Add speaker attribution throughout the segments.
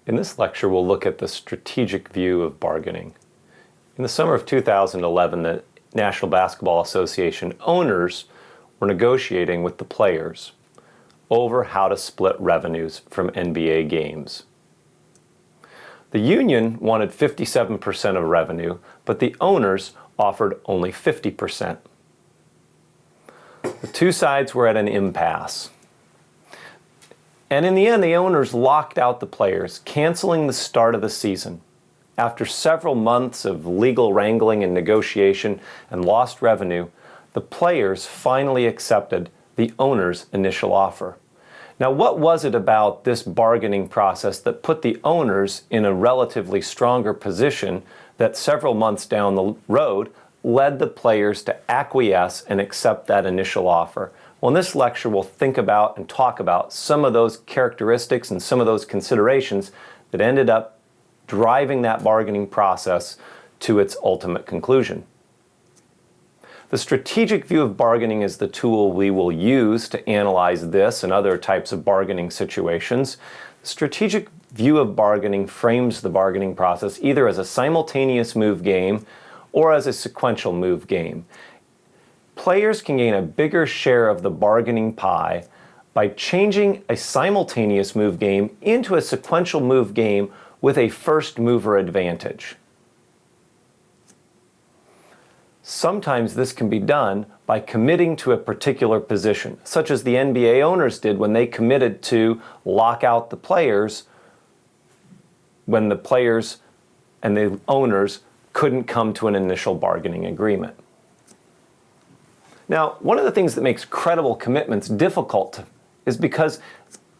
Speaker 1: In this lecture, we'll look at the strategic view of bargaining. In the summer of 2011, the National Basketball Association owners were negotiating with the players over how to split revenues from NBA games. The union wanted 57% of revenue, but the owners offered only 50%. The two sides were at an impasse. And in the end, the owners locked out the players, canceling the start of the season. After several months of legal wrangling and negotiation and lost revenue, the players finally accepted the owners' initial offer. Now, what was it about this bargaining process that put the owners in a relatively stronger position that several months down the road led the players to acquiesce and accept that initial offer? Well, in this lecture, we'll think about and talk about some of those characteristics and some of those considerations that ended up driving that bargaining process to its ultimate conclusion. The strategic view of bargaining is the tool we will use to analyze this and other types of bargaining situations. The strategic view of bargaining frames the bargaining process either as a simultaneous move game or as a sequential move game. Players can gain a bigger share of the bargaining pie by changing a simultaneous move game into a sequential move game with a first mover advantage. Sometimes this can be done by committing to a particular position, such as the NBA owners did when they committed to lock out the players when the players and the owners couldn't come to an initial bargaining agreement. Now, one of the things that makes credible commitments difficult is because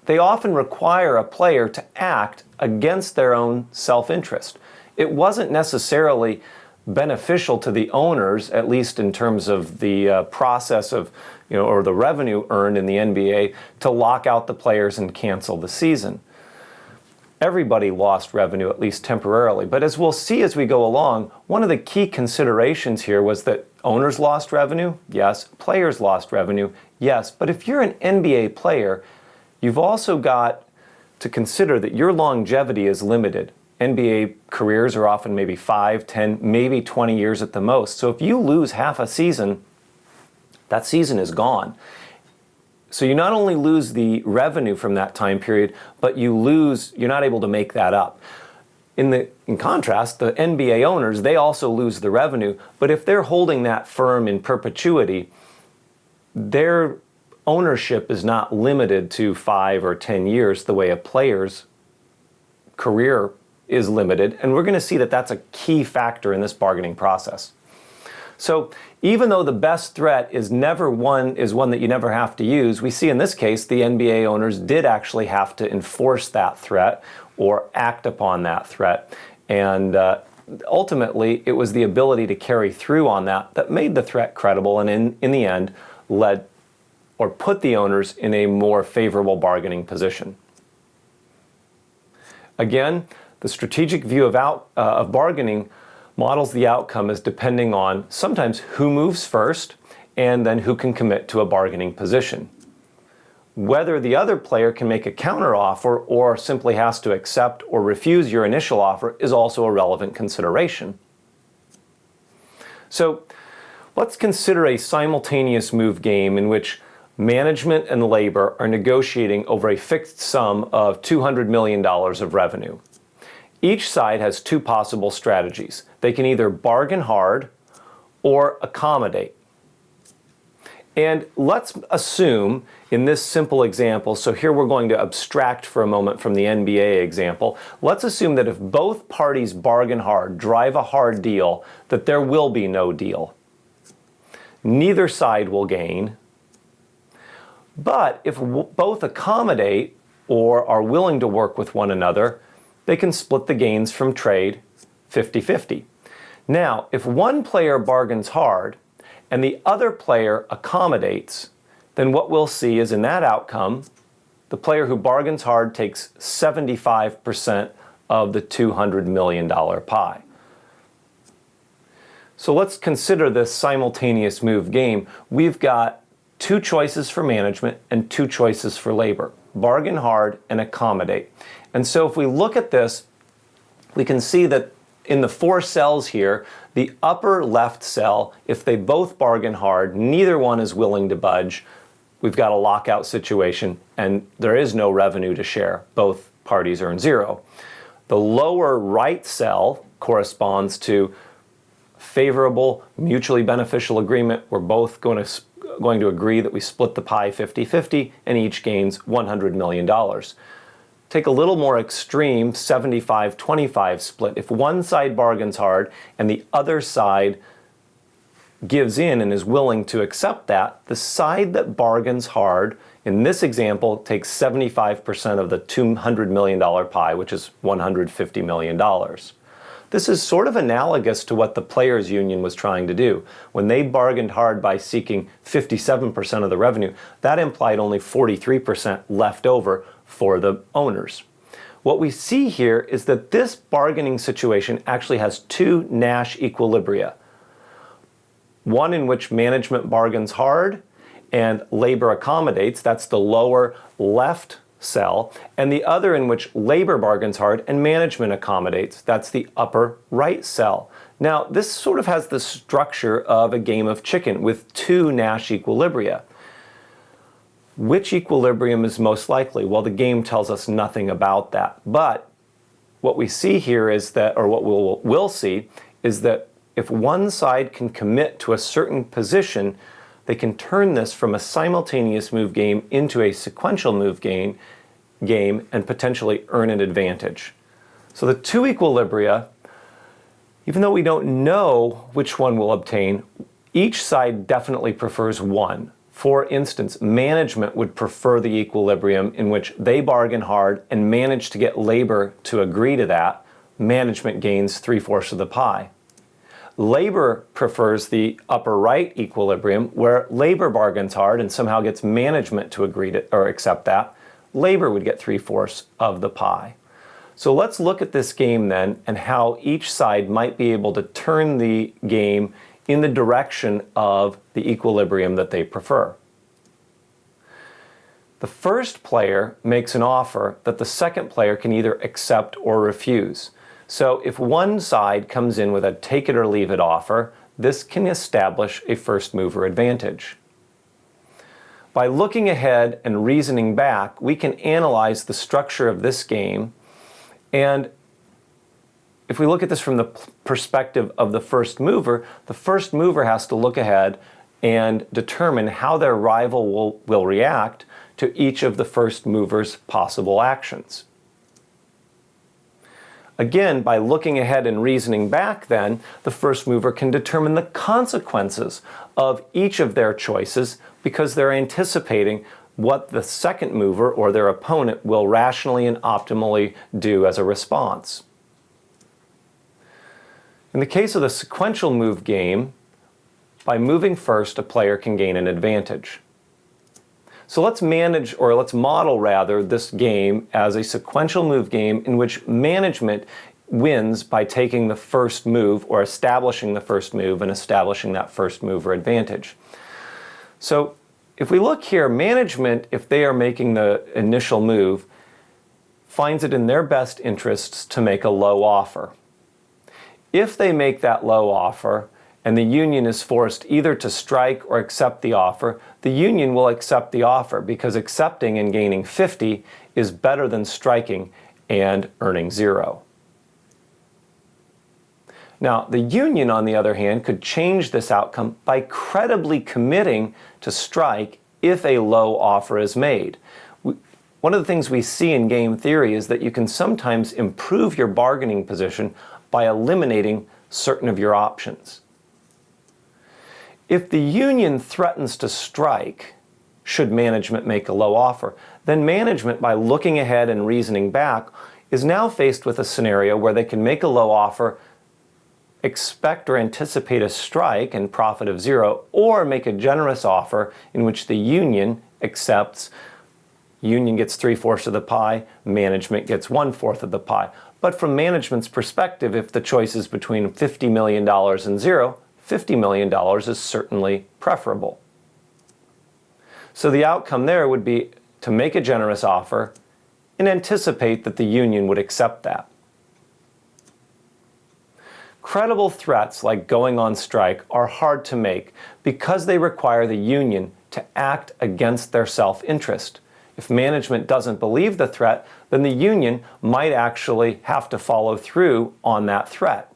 Speaker 1: they often require a player to act against their own self-interest. It wasn't necessarily beneficial to the owners, at least in terms of the process of, or the revenue earned in the NBA, to lock out the players and cancel the season. Everybody lost revenue, at least temporarily. But as we'll see as we go along, one of the key considerations here was that owners lost revenue, yes. Players lost revenue, yes. But if you're an NBA player, you've also got to consider that your longevity is limited. NBA careers are often maybe 5, 10, maybe 20 years at the most. So if you lose half a season, that season is gone. So you not only lose the revenue from that time period, but you're not able to make that up. In contrast, the NBA owners, they also lose the revenue, but if they're holding that firm in perpetuity, their ownership is not limited to 5 or 10 years the way a player's career is limited, and we're going to see that that's a key factor in this bargaining process. So even though the best threat is one that you never have to use, we see in this case the NBA owners did actually have to enforce that threat or act upon that threat. And ultimately, it was the ability to carry through on that made the threat credible and in the end led or put the owners in a more favorable bargaining position. Again, the strategic view of bargaining models the outcome as depending on sometimes who moves first and then who can commit to a bargaining position. Whether the other player can make a counteroffer or simply has to accept or refuse your initial offer is also a relevant consideration. So let's consider a simultaneous move game in which management and labor are negotiating over a fixed sum of $200 million of revenue. Each side has two possible strategies. They can either bargain hard or accommodate. And let's assume in this simple example, so here we're going to abstract for a moment from the NBA example, let's assume that if both parties bargain hard, drive a hard deal, that there will be no deal. Neither side will gain. But if both accommodate or are willing to work with one another, they can split the gains from trade 50-50. Now, if one player bargains hard and the other player accommodates, then what we'll see is in that outcome, the player who bargains hard takes 75% of the $200 million pie. So let's consider this simultaneous move game. We've got 2 choices for management and 2 choices for labor: bargain hard and accommodate. And so if we look at this, we can see that in the 4 cells here, the upper left cell, if they both bargain hard, neither one is willing to budge, we've got a lockout situation and there is no revenue to share. Both parties earn 0. The lower right cell corresponds to favorable, mutually beneficial agreement. We're both going to agree that we split the pie 50-50 and each gains $100 million. Take a little more extreme 75-25 split. If one side bargains hard and the other side gives in and is willing to accept that, the side that bargains hard, in this example, takes 75% of the $200 million pie, which is $150 million. This is sort of analogous to what the players' union was trying to do. When they bargained hard by seeking 57% of the revenue, that implied only 43% left over for the owners. What we see here is that this bargaining situation actually has 2 Nash equilibria. One in which management bargains hard and labor accommodates, that's the lower left cell, and the other in which labor bargains hard and management accommodates, that's the upper right cell. Now, this sort of has the structure of a game of chicken with 2 Nash equilibria. Which equilibrium is most likely? Well, the game tells us nothing about that. But what we see here is that, or what we'll see, is that if one side can commit to a certain position, they can turn this from a simultaneous move game into a sequential move game and potentially earn an advantage. So the 2 equilibria, even though we don't know which one we'll obtain, each side definitely prefers one. For instance, management would prefer the equilibrium in which they bargain hard and manage to get labor to agree to that. Management gains 3/4 of the pie. Labor prefers the upper right equilibrium where labor bargains hard and somehow gets management to agree to or accept that. Labor would get 3/4 of the pie. So let's look at this game then and how each side might be able to turn the game in the direction of the equilibrium that they prefer. The first player makes an offer that the second player can either accept or refuse. So if one side comes in with a take it or leave it offer, this can establish a first mover advantage. By looking ahead and reasoning back, we can analyze the structure of this game, and if we look at this from the perspective of the first mover has to look ahead and determine how their rival will react to each of the first mover's possible actions. Again, by looking ahead and reasoning back then, the first mover can determine the consequences of each of their choices because they're anticipating what the second mover or their opponent will rationally and optimally do as a response. In the case of the sequential move game, by moving first, a player can gain an advantage. So let's model rather this game as a sequential move game in which management wins by taking the first move or establishing the first move and establishing that first mover advantage. So if we look here, management, if they are making the initial move, finds it in their best interests to make a low offer. If they make that low offer and the union is forced either to strike or accept the offer, the union will accept the offer because accepting and gaining 50 is better than striking and earning 0. Now, the union, on the other hand, could change this outcome by credibly committing to strike if a low offer is made. One of the things we see in game theory is that you can sometimes improve your bargaining position by eliminating certain of your options. If the union threatens to strike, should management make a low offer, then management, by looking ahead and reasoning back, is now faced with a scenario where they can make a low offer, expect or anticipate a strike and profit of 0, or make a generous offer in which the union accepts. Union gets 3/4 of the pie, management gets 1/4 of the pie. But from management's perspective, if the choice is between $50 million and 0, $50 million is certainly preferable. So the outcome there would be to make a generous offer and anticipate that the union would accept that. Credible threats like going on strike are hard to make because they require the union to act against their self-interest. If management doesn't believe the threat, then the union might actually have to follow through on that threat.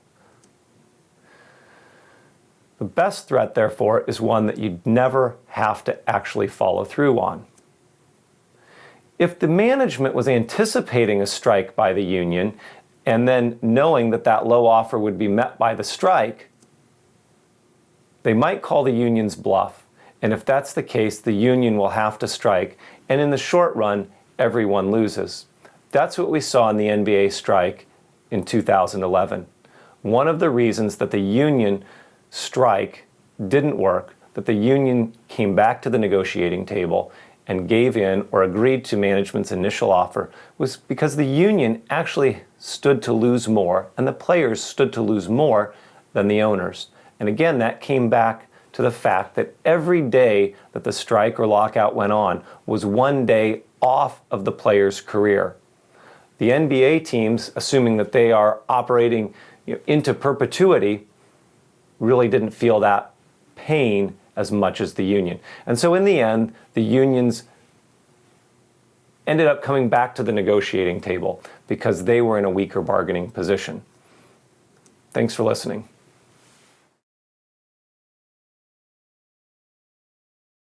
Speaker 1: The best threat, therefore, is one that you'd never have to actually follow through on. If the management was anticipating a strike by the union and then knowing that that low offer would be met by the strike, they might call the union's bluff. And if that's the case, the union will have to strike, and in the short run, everyone loses. That's what we saw in the NBA strike in 2011. One of the reasons that the union strike didn't work, that the union came back to the negotiating table and gave in or agreed to management's initial offer, was because the union actually stood to lose more and the players stood to lose more than the owners. And again, that came back to the fact that every day that the strike or lockout went on was one day off of the player's career. The NBA teams, assuming that they are operating into perpetuity, really didn't feel that pain as much as the union. And so in the end, the unions ended up coming back to the negotiating table because they were in a weaker bargaining position. Thanks for listening.